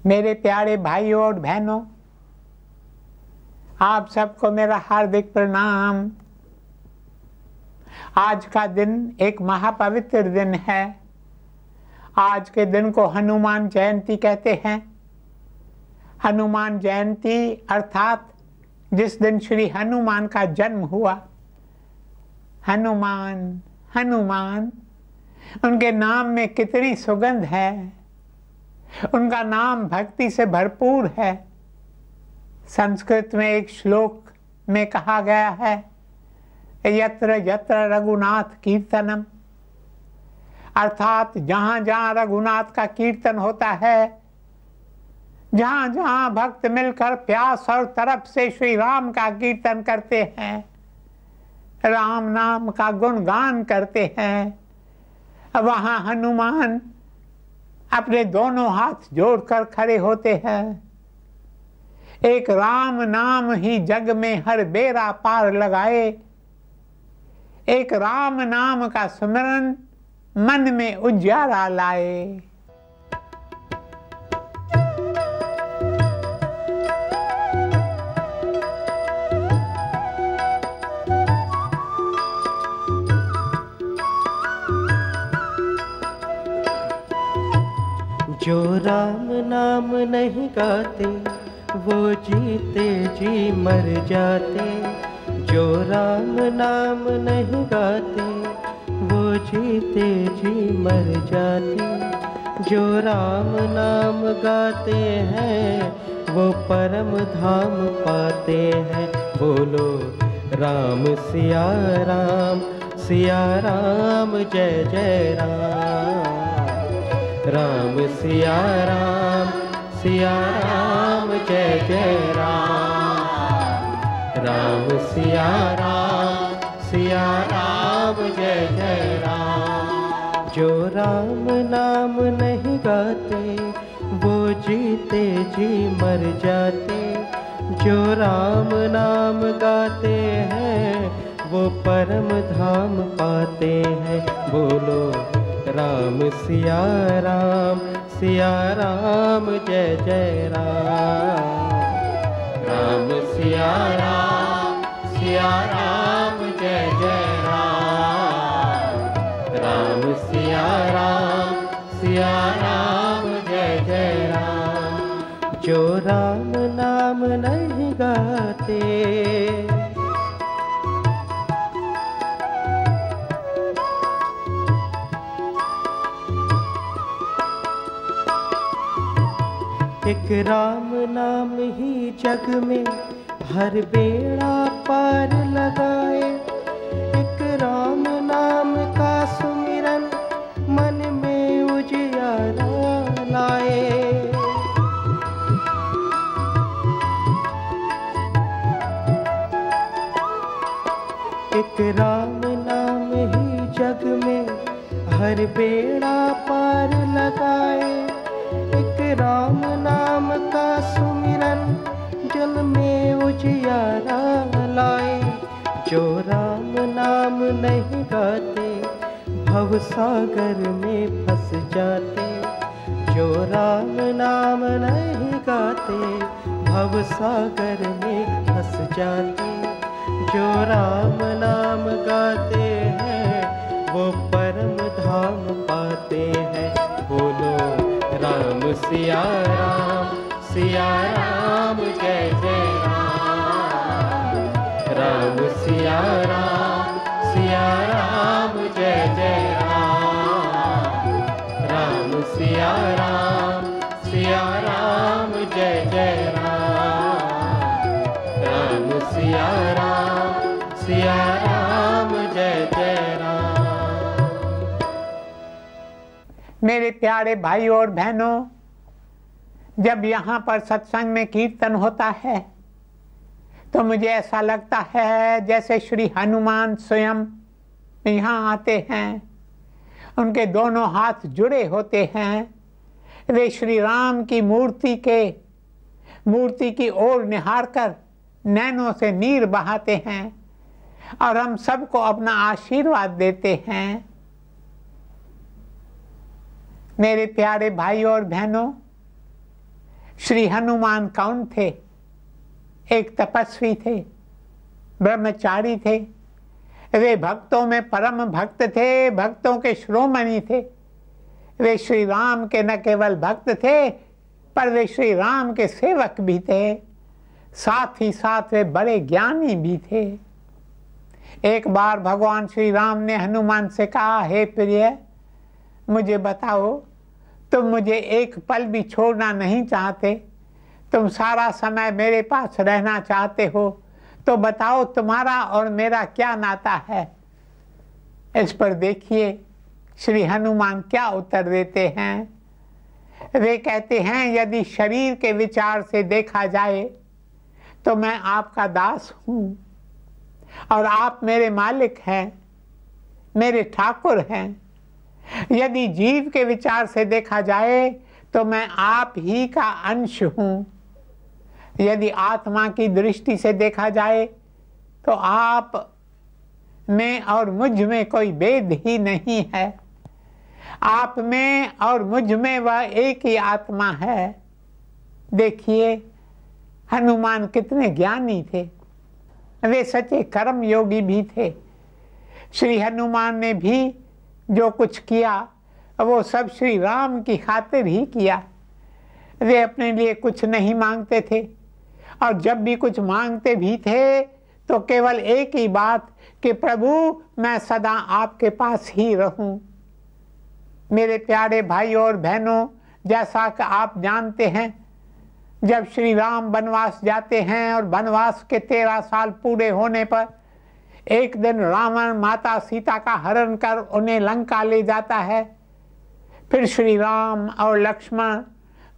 मेरे प्यारे भाइयों और बहनों, आप सबको मेरा हार्दिक प्रणाम। आज का दिन एक महापवित्र दिन है। आज के दिन को हनुमान जयंती कहते हैं। हनुमान जयंती अर्थात जिस दिन श्री हनुमान का जन्म हुआ। हनुमान हनुमान, उनके नाम में कितनी सुगंध है। उनका नाम भक्ति से भरपूर है। संस्कृत में एक श्लोक में कहा गया है, यत्र यत्र रघुनाथ कीर्तनम, अर्थात जहां जहां रघुनाथ का कीर्तन होता है, जहां जहां भक्त मिलकर प्यास और तरफ से श्री राम का कीर्तन करते हैं, राम नाम का गुणगान करते हैं, वहां हनुमान अपने दोनों हाथ जोड़कर खड़े होते हैं। एक राम नाम ही जग में हर बेड़ा पार लगाए। एक राम नाम का स्मरण मन में उजियारा लाए। जो राम नाम नहीं गाते वो जीते जी मर जाते। जो राम नाम नहीं गाते वो जीते जी मर जाते। जो राम नाम गाते हैं वो परम धाम पाते हैं। बोलो राम सिया राम जय जय राम। राम सिया राम जय जय राम। राम सिया राम जय जय राम। जो राम नाम नहीं गाते वो जीते जी मर जाते। जो राम नाम गाते हैं वो परम धाम पाते हैं। बोलो राम सिया राम जय जय राम। राम सिया राम जय जय राम। राम सिया राम जय जय राम। जो राम नाम नहीं गाते एक राम नाम ही जग में हर बेड़ा पार लगाए। एक राम नाम का सुमिरन मन में उजियारा लाए। एक राम नाम ही जग में हर बेड़ा पार लगाए। एक राम नाम का सुमिरन जल में उजियारा लाए। जो राम नाम नहीं गाते भव सागर में फंस जाते। जो राम नाम नहीं गाते भव सागर में फंस जाते। जो राम नाम गाते हैं वो परम धाम पाते हैं। बोलो राम सिया राम जय जय राम। राम सिया राम जय जय राम। राम सिया राम जय जय राम। राम सिया राम जय जय राम। मेरे प्यारे भाइयों और बहनों, जब यहाँ पर सत्संग में कीर्तन होता है तो मुझे ऐसा लगता है जैसे श्री हनुमान स्वयं यहाँ आते हैं। उनके दोनों हाथ जुड़े होते हैं। वे श्री राम की मूर्ति की ओर निहार कर नैनों से नीर बहाते हैं और हम सबको अपना आशीर्वाद देते हैं। मेरे प्यारे भाइयों और बहनों, श्री हनुमान कौन थे? एक तपस्वी थे, ब्रह्मचारी थे। वे भक्तों में परम भक्त थे, भक्तों के शिरोमणि थे। वे श्री राम के न केवल भक्त थे, पर वे श्री राम के सेवक भी थे, साथ ही साथ वे बड़े ज्ञानी भी थे। एक बार भगवान श्री राम ने हनुमान से कहा, हे प्रिय, मुझे बताओ, तुम मुझे एक पल भी छोड़ना नहीं चाहते, तुम सारा समय मेरे पास रहना चाहते हो, तो बताओ तुम्हारा और मेरा क्या नाता है? इस पर देखिए श्री हनुमान क्या उत्तर देते हैं। वे कहते हैं, यदि शरीर के विचार से देखा जाए तो मैं आपका दास हूँ और आप मेरे मालिक हैं, मेरे ठाकुर हैं। यदि जीव के विचार से देखा जाए तो मैं आप ही का अंश हूँ। यदि आत्मा की दृष्टि से देखा जाए तो आप में और मुझ में कोई भेद ही नहीं है। आप में और मुझ में वह एक ही आत्मा है। देखिए हनुमान कितने ज्ञानी थे, वे सच्चे कर्म योगी भी थे। श्री हनुमान ने भी जो कुछ किया वो सब श्री राम की खातिर ही किया। वे अपने लिए कुछ नहीं मांगते थे, और जब भी कुछ मांगते भी थे तो केवल एक ही बात कि प्रभु मैं सदा आपके पास ही रहूं। मेरे प्यारे भाई और बहनों, जैसा कि आप जानते हैं, जब श्री राम वनवास जाते हैं और वनवास के 13 साल पूरे होने पर एक दिन रावण माता सीता का हरण कर उन्हें लंका ले जाता है। फिर श्री राम और लक्ष्मण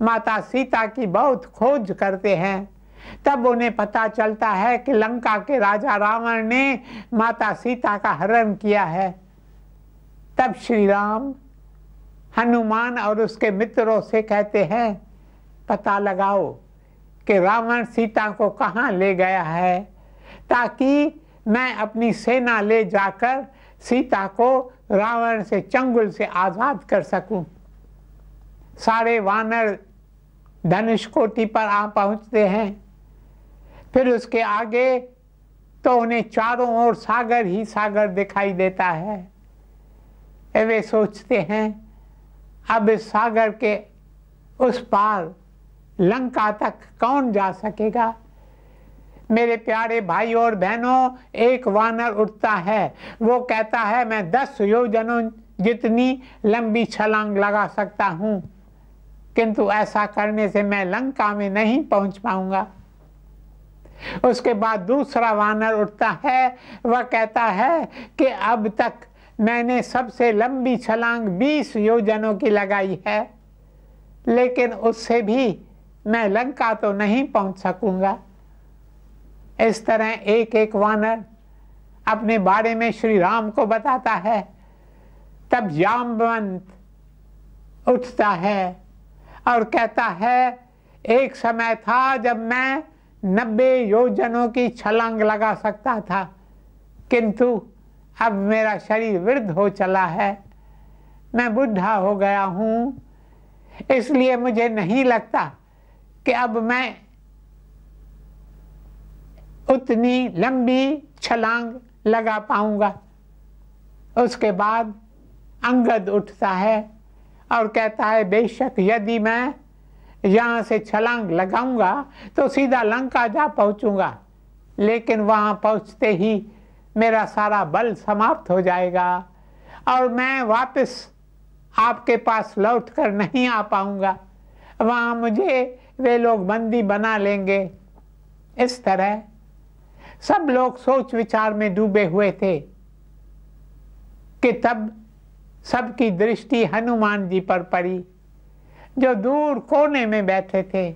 माता सीता की बहुत खोज करते हैं। तब उन्हें पता चलता है कि लंका के राजा रावण ने माता सीता का हरण किया है। तब श्री राम हनुमान और उसके मित्रों से कहते हैं, पता लगाओ कि रावण सीता को कहाँ ले गया है, ताकि मैं अपनी सेना ले जाकर सीता को रावण से चंगुल से आज़ाद कर सकूं। सारे वानर धनुष कोटि पर आ पहुँचते हैं। फिर उसके आगे तो उन्हें चारों ओर सागर ही सागर दिखाई देता है। वे सोचते हैं, अब इस सागर के उस पार लंका तक कौन जा सकेगा। मेरे प्यारे भाई और बहनों, एक वानर उठता है, वो कहता है मैं 10 योजनों जितनी लंबी छलांग लगा सकता हूँ, किंतु ऐसा करने से मैं लंका में नहीं पहुँच पाऊंगा। उसके बाद दूसरा वानर उठता है, वह कहता है कि अब तक मैंने सबसे लंबी छलांग 20 योजनों की लगाई है, लेकिन उससे भी मैं लंका तो नहीं पहुंच सकूंगा। इस तरह एक एक वानर अपने बारे में श्री राम को बताता है। तब जाम्बवंत उठता है और कहता है, एक समय था जब मैं 90 योजनों की छलांग लगा सकता था, किंतु अब मेरा शरीर वृद्ध हो चला है, मैं बूढ़ा हो गया हूँ, इसलिए मुझे नहीं लगता कि अब मैं उतनी लंबी छलांग लगा पाऊंगा। उसके बाद अंगद उठता है और कहता है, बेशक यदि मैं यहाँ से छलांग लगाऊंगा तो सीधा लंका जा पहुँचूंगा, लेकिन वहाँ पहुँचते ही मेरा सारा बल समाप्त हो जाएगा और मैं वापस आपके पास लौट कर नहीं आ पाऊंगा। वहाँ मुझे वे लोग बंदी बना लेंगे। इस तरह सब लोग सोच विचार में डूबे हुए थे कि तब सबकी दृष्टि हनुमान जी पर पड़ी, जो दूर कोने में बैठे थे।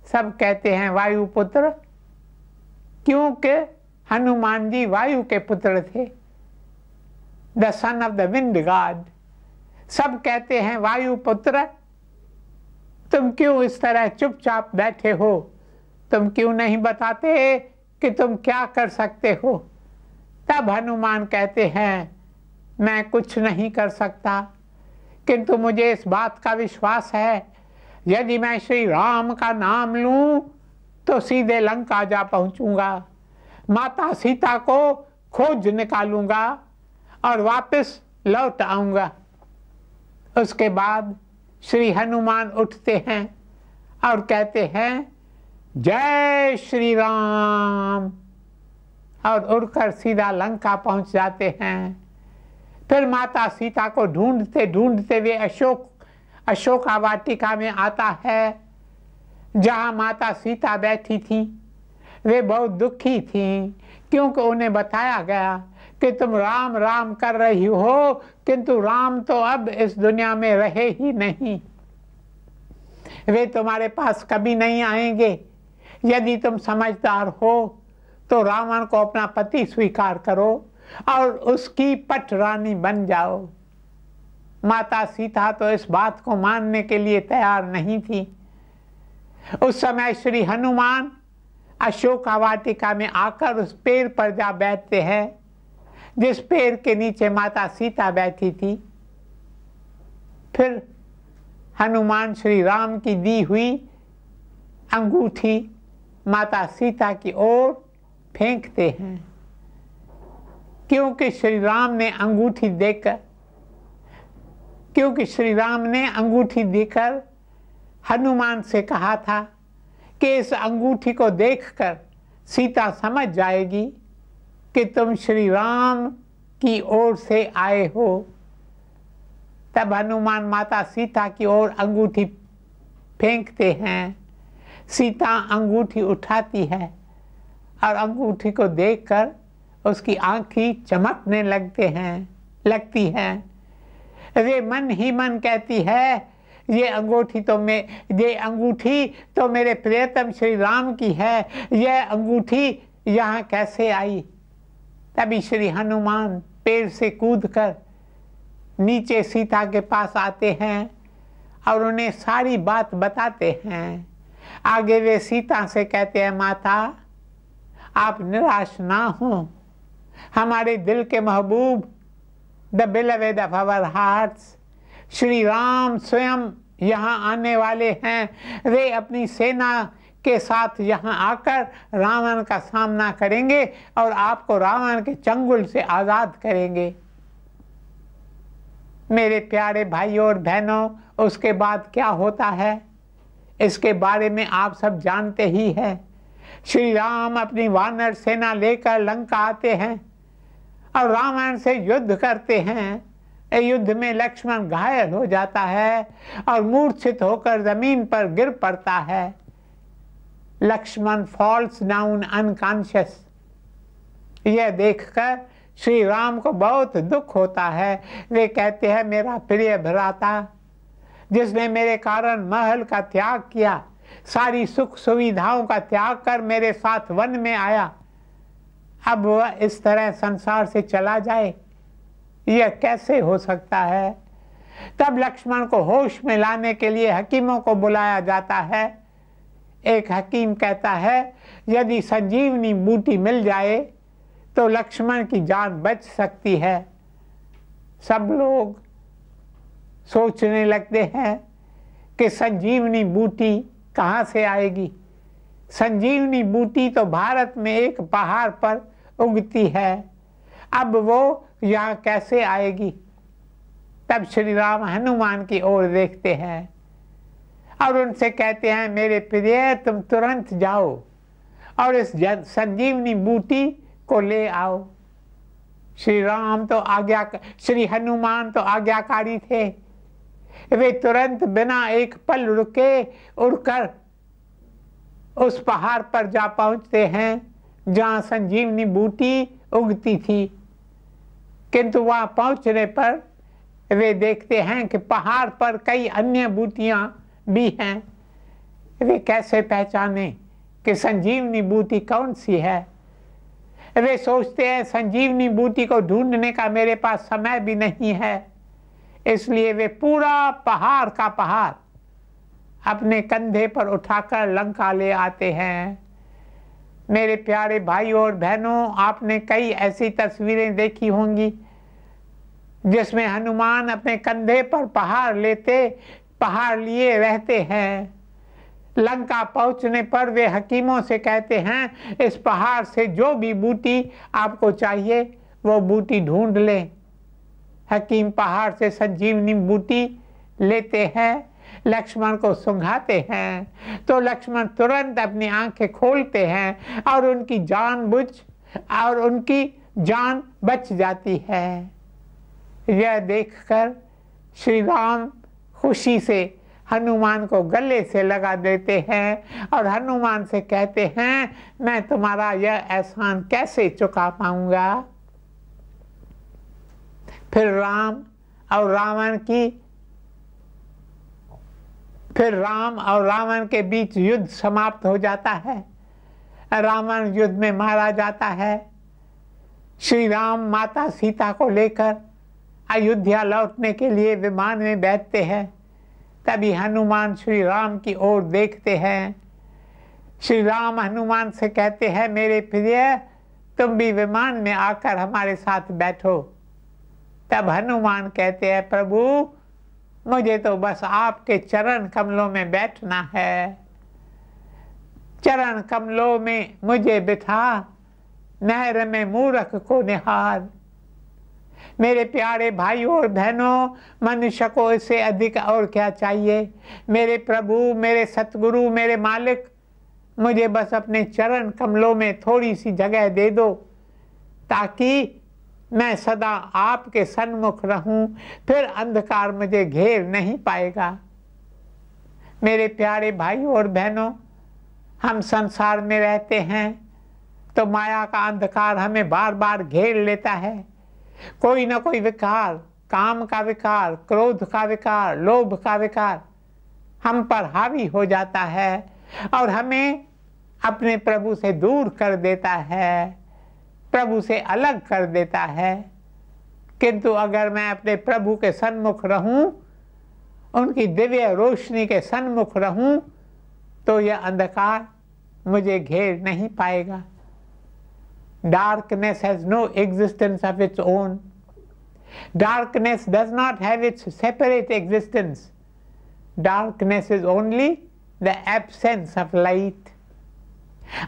सब कहते हैं वायुपुत्र, क्योंकि हनुमान जी वायु के पुत्र थे, the son of the wind God. सब कहते हैं वायुपुत्र, तुम क्यों इस तरह चुपचाप बैठे हो, तुम क्यों नहीं बताते कि तुम क्या कर सकते हो। तब हनुमान कहते हैं, मैं कुछ नहीं कर सकता, किंतु मुझे इस बात का विश्वास है यदि मैं श्री राम का नाम लूं तो सीधे लंका जा पहुंचूंगा, माता सीता को खोज निकालूंगा और वापस लौट आऊंगा। उसके बाद श्री हनुमान उठते हैं और कहते हैं जय श्री राम, और उड़कर सीधा लंका पहुंच जाते हैं। फिर माता सीता को ढूंढते ढूंढते वे अशोका वाटिका में आता है, जहां माता सीता बैठी थी। वे बहुत दुखी थी, क्योंकि उन्हें बताया गया कि तुम राम राम कर रही हो, किंतु राम तो अब इस दुनिया में रहे ही नहीं, वे तुम्हारे पास कभी नहीं आएंगे। यदि तुम समझदार हो तो रावण को अपना पति स्वीकार करो और उसकी पटरानी बन जाओ। माता सीता तो इस बात को मानने के लिए तैयार नहीं थी। उस समय श्री हनुमान अशोका वाटिका में आकर उस पेड़ पर जा बैठते हैं जिस पेड़ के नीचे माता सीता बैठी थी। फिर हनुमान श्री राम की दी हुई अंगूठी माता सीता की ओर फेंकते हैं, क्योंकि श्री राम ने अंगूठी देकर हनुमान से कहा था कि इस अंगूठी को देखकर सीता समझ जाएगी कि तुम श्री राम की ओर से आए हो। तब हनुमान माता सीता की ओर अंगूठी फेंकते हैं। सीता अंगूठी उठाती है और अंगूठी को देखकर उसकी आंखें चमकने लगती हैं। वे मन ही मन कहती है ये अंगूठी तो मेरे प्रियतम श्री राम की है, यह अंगूठी यहाँ कैसे आई। तभी श्री हनुमान पेड़ से कूदकर नीचे सीता के पास आते हैं और उन्हें सारी बात बताते हैं। आगे वे सीता से कहते हैं माता आप निराश ना हो, हमारे दिल के महबूब the beloved of our hearts Shri Ram स्वयं यहाँ आने वाले हैं। वे अपनी सेना के साथ यहाँ आकर रावण का सामना करेंगे और आपको रावण के चंगुल से आज़ाद करेंगे। मेरे प्यारे भाइयों और बहनों, उसके बाद क्या होता है इसके बारे में आप सब जानते ही हैं। श्री राम अपनी वानर सेना लेकर लंका आते हैं और रावण से युद्ध करते हैं। युद्ध में लक्ष्मण घायल हो जाता है और मूर्छित होकर जमीन पर गिर पड़ता है। Lakshman falls down unconscious. यह देखकर श्री राम को बहुत दुख होता है। वे कहते हैं मेरा प्रिय भ्राता जिसने मेरे कारण महल का त्याग किया, सारी सुख सुविधाओं का त्याग कर मेरे साथ वन में आया, अब वह इस तरह संसार से चला जाए, यह कैसे हो सकता है। तब लक्ष्मण को होश में लाने के लिए हकीमों को बुलाया जाता है। एक हकीम कहता है यदि संजीवनी बूटी मिल जाए तो लक्ष्मण की जान बच सकती है। सब लोग सोचने लगते हैं कि संजीवनी बूटी कहाँ से आएगी। संजीवनी बूटी तो भारत में एक पहाड़ पर उगती है, अब वो यहाँ कैसे आएगी। तब श्री राम हनुमान की ओर देखते हैं और उनसे कहते हैं मेरे प्रिय तुम तुरंत जाओ और इस संजीवनी बूटी को ले आओ। श्री हनुमान तो आज्ञाकारी थे। वे तुरंत बिना एक पल रुके उड़कर उस पहाड़ पर जा पहुंचते हैं जहां संजीवनी बूटी उगती थी। किंतु वहां पहुंचने पर वे देखते हैं कि पहाड़ पर कई अन्य बूटियां भी हैं। वे कैसे पहचाने कि संजीवनी बूटी कौन सी है। वे सोचते हैं संजीवनी बूटी को ढूंढने का मेरे पास समय भी नहीं है, इसलिए वे पूरा पहाड़ का पहाड़ अपने कंधे पर उठाकर लंका ले आते हैं। मेरे प्यारे भाइयों और बहनों, आपने कई ऐसी तस्वीरें देखी होंगी जिसमें हनुमान अपने कंधे पर पहाड़ लेते पहाड़ लिए रहते हैं। लंका पहुंचने पर वे हकीमों से कहते हैं इस पहाड़ से जो भी बूटी आपको चाहिए वो बूटी ढूंढ लें। हकीम पहाड़ से संजीवनी बूटी लेते हैं, लक्ष्मण को सुंघाते हैं तो लक्ष्मण तुरंत अपनी आंखें खोलते हैं और उनकी जान बच जाती है। यह देखकर श्री राम खुशी से हनुमान को गले से लगा देते हैं और हनुमान से कहते हैं मैं तुम्हारा यह एहसान कैसे चुका पाऊंगा। फिर राम और रावण के बीच युद्ध समाप्त हो जाता है। रावण युद्ध में मारा जाता है। श्री राम माता सीता को लेकर अयोध्या लौटने के लिए विमान में बैठते हैं। तभी हनुमान श्री राम की ओर देखते हैं। श्री राम हनुमान से कहते हैं मेरे प्रिय तुम भी विमान में आकर हमारे साथ बैठो। तब हनुमान कहते हैं प्रभु मुझे तो बस आपके चरण कमलों में बैठना है। चरण कमलों में मुझे बिठा नहर में मूर्ख को निहार। मेरे प्यारे भाइयों और बहनों, मनुष्य को इससे अधिक और क्या चाहिए। मेरे प्रभु, मेरे सतगुरु, मेरे मालिक, मुझे बस अपने चरण कमलों में थोड़ी सी जगह दे दो ताकि मैं सदा आपके सन्मुख रहूं, फिर अंधकार मुझे घेर नहीं पाएगा। मेरे प्यारे भाइयों और बहनों, हम संसार में रहते हैं तो माया का अंधकार हमें बार बार घेर लेता है। कोई ना कोई विकार, काम का विकार, क्रोध का विकार, लोभ का विकार हम पर हावी हो जाता है और हमें अपने प्रभु से दूर कर देता है, प्रभु से अलग कर देता है। किंतु अगर मैं अपने प्रभु के सन्मुख रहूं, उनकी दिव्य रोशनी के सन्मुख रहूं, तो यह अंधकार मुझे घेर नहीं पाएगा। Darkness has no existence of its own. Darkness does not have its separate existence. Darkness is only the absence of light.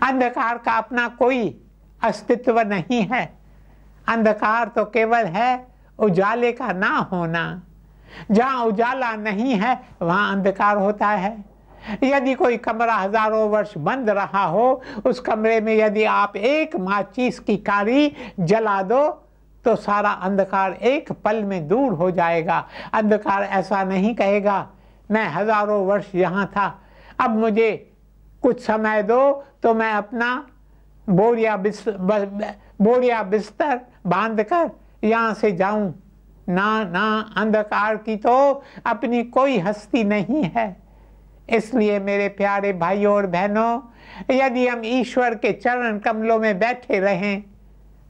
अंधकार का अपना कोई अस्तित्व नहीं है। अंधकार तो केवल है उजाले का ना होना। जहाँ उजाला नहीं है वहाँ अंधकार होता है। यदि कोई कमरा हजारों वर्ष बंद रहा हो, उस कमरे में यदि आप एक माचिस की काड़ी जला दो तो सारा अंधकार एक पल में दूर हो जाएगा। अंधकार ऐसा नहीं कहेगा मैं हजारों वर्ष यहाँ था, अब मुझे कुछ समय दो तो मैं अपना बोरिया बिस्तर बांधकर यहाँ से जाऊं। ना ना, अंधकार की तो अपनी कोई हस्ती नहीं है। इसलिए मेरे प्यारे भाइयों और बहनों, यदि हम ईश्वर के चरण कमलों में बैठे रहें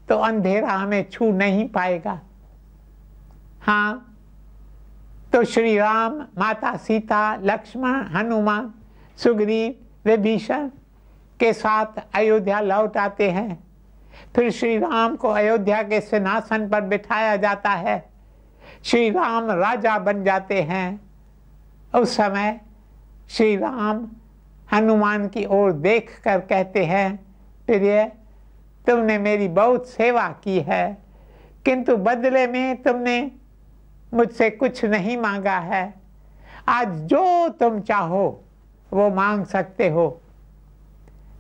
तो अंधेरा हमें छू नहीं पाएगा। हाँ, तो श्री राम, माता सीता, लक्ष्मण, हनुमान, सुग्रीव, विभीषण के साथ अयोध्या लौट आते हैं। फिर श्री राम को अयोध्या के सिंहासन पर बिठाया जाता है। श्री राम राजा बन जाते हैं। उस समय श्री राम हनुमान की ओर देखकर कहते हैं प्रिय, तुमने मेरी बहुत सेवा की है, किंतु बदले में तुमने मुझसे कुछ नहीं मांगा है। आज जो तुम चाहो वो मांग सकते हो।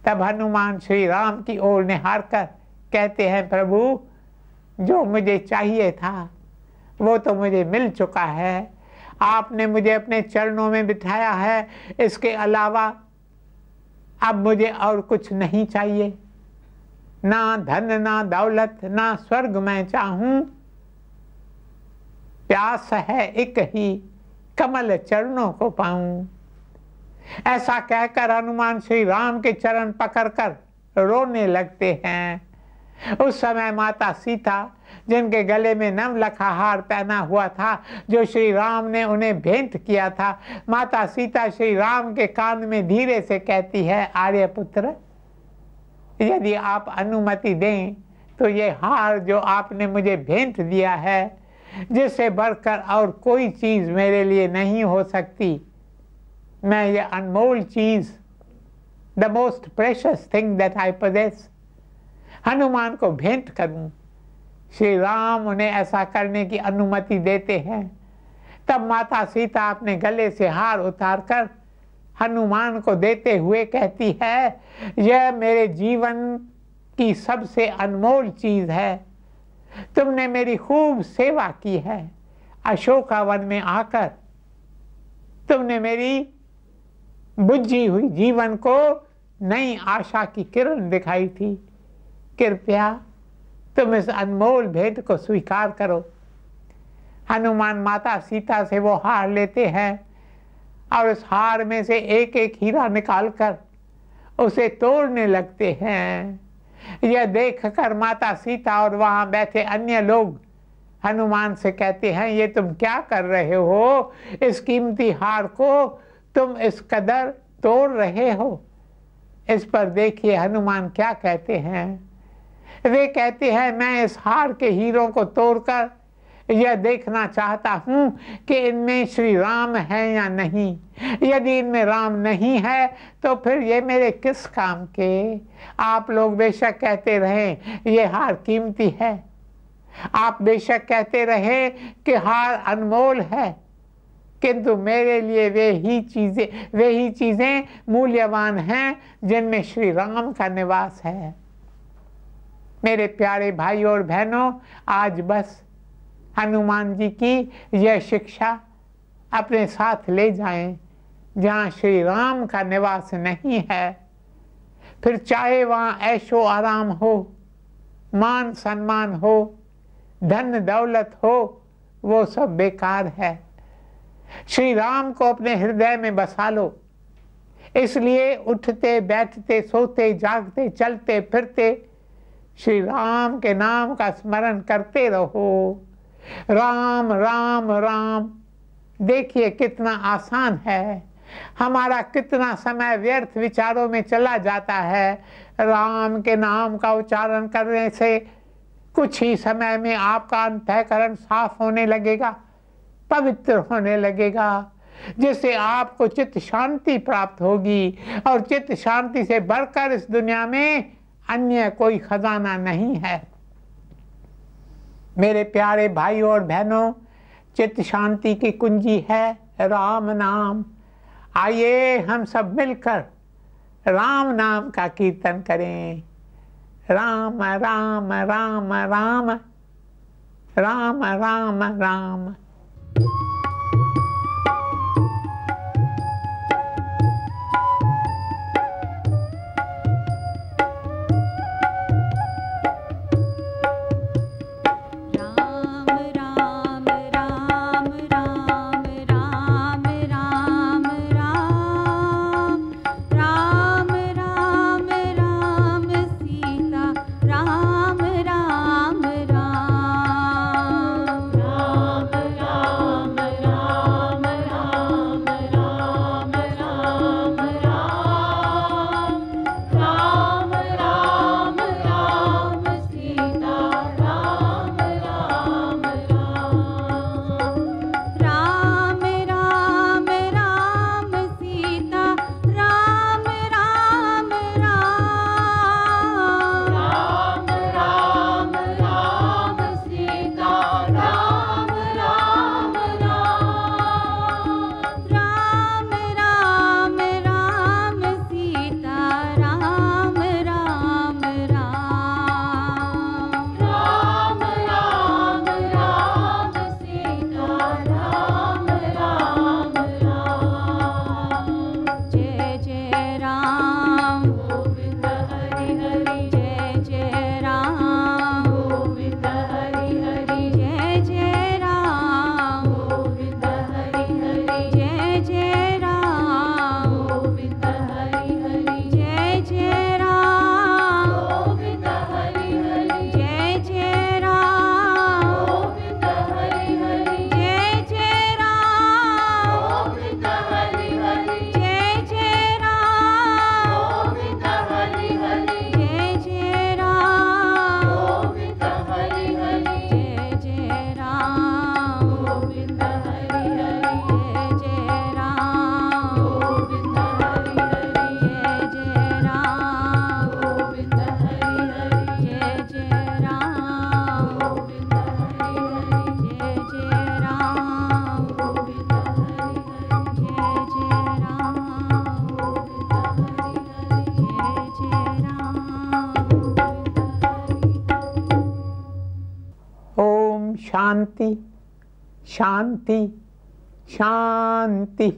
तब हनुमान श्री राम की ओर निहार कर कहते हैं प्रभु, जो मुझे चाहिए था वो तो मुझे मिल चुका है। आपने मुझे अपने चरणों में बिठाया है, इसके अलावा अब मुझे और कुछ नहीं चाहिए। ना धन, ना दौलत, ना स्वर्ग मैं चाहूं, प्यास है एक ही कमल चरणों को पाऊं। ऐसा कहकर हनुमान श्री राम के चरण पकड़कर रोने लगते हैं। उस समय माता सीता, जिनके गले में नवलखा हार पहना हुआ था जो श्री राम ने उन्हें भेंट किया था, माता सीता श्री राम के कान में धीरे से कहती है, आर्यपुत्र, यदि आप अनुमति दें तो ये हार जो आपने मुझे भेंट दिया है जिससे बढ़कर और कोई चीज़ मेरे लिए नहीं हो सकती। मैं ये अनमोल चीज़, the most precious thing that I possess, Hanuman को भेंट करूं। श्री राम उन्हें ऐसा करने की अनुमति देते हैं। तब माता सीता अपने गले से हार उतारकर हनुमान को देते हुए कहती है, यह मेरे जीवन की सबसे अनमोल चीज़ है। तुमने मेरी खूब सेवा की है। अशोकावन में आकर तुमने मेरी बुझी हुई जीवन को नई आशा की किरण दिखाई थी। कृपया तुम इस अनमोल भेंट को स्वीकार करो। हनुमान माता सीता से वो हार लेते हैं और उस हार में से एक एक हीरा निकालकर उसे तोड़ने लगते हैं। यह देखकर माता सीता और वहां बैठे अन्य लोग हनुमान से कहते हैं, ये तुम क्या कर रहे हो? इस कीमती हार को तुम इस कदर तोड़ रहे हो। इस पर देखिए हनुमान क्या कहते हैं। वे कहते हैं, मैं इस हार के हीरों को तोड़कर यह देखना चाहता हूं कि इनमें श्री राम है या नहीं। यदि इनमें राम नहीं है तो फिर ये मेरे किस काम के? आप लोग बेशक कहते रहें ये हार कीमती है, आप बेशक कहते रहे कि हार अनमोल है, किंतु मेरे लिए वे ही चीजें मूल्यवान हैं जिनमें श्री राम का निवास है। मेरे प्यारे भाइयों और बहनों, आज बस हनुमान जी की यह शिक्षा अपने साथ ले जाएं। जहाँ श्री राम का निवास नहीं है, फिर चाहे वहाँ ऐशो आराम हो, मान सम्मान हो, धन दौलत हो, वो सब बेकार है। श्री राम को अपने हृदय में बसा लो। इसलिए उठते बैठते सोते जागते चलते फिरते श्री राम के नाम का स्मरण करते रहो। राम राम राम। देखिए कितना आसान है। हमारा कितना समय व्यर्थ विचारों में चला जाता है। राम के नाम का उच्चारण करने से कुछ ही समय में आपका अंतःकरण साफ होने लगेगा, पवित्र होने लगेगा, जिससे आपको चित्त शांति प्राप्त होगी। और चित्त शांति से बढ़कर इस दुनिया में अन्य कोई खजाना नहीं है। मेरे प्यारे भाइयों और बहनों, चित्त शांति की कुंजी है राम नाम। आइए हम सब मिलकर राम नाम का कीर्तन करें। राम राम राम राम राम राम राम। राम शांति शांति शांति।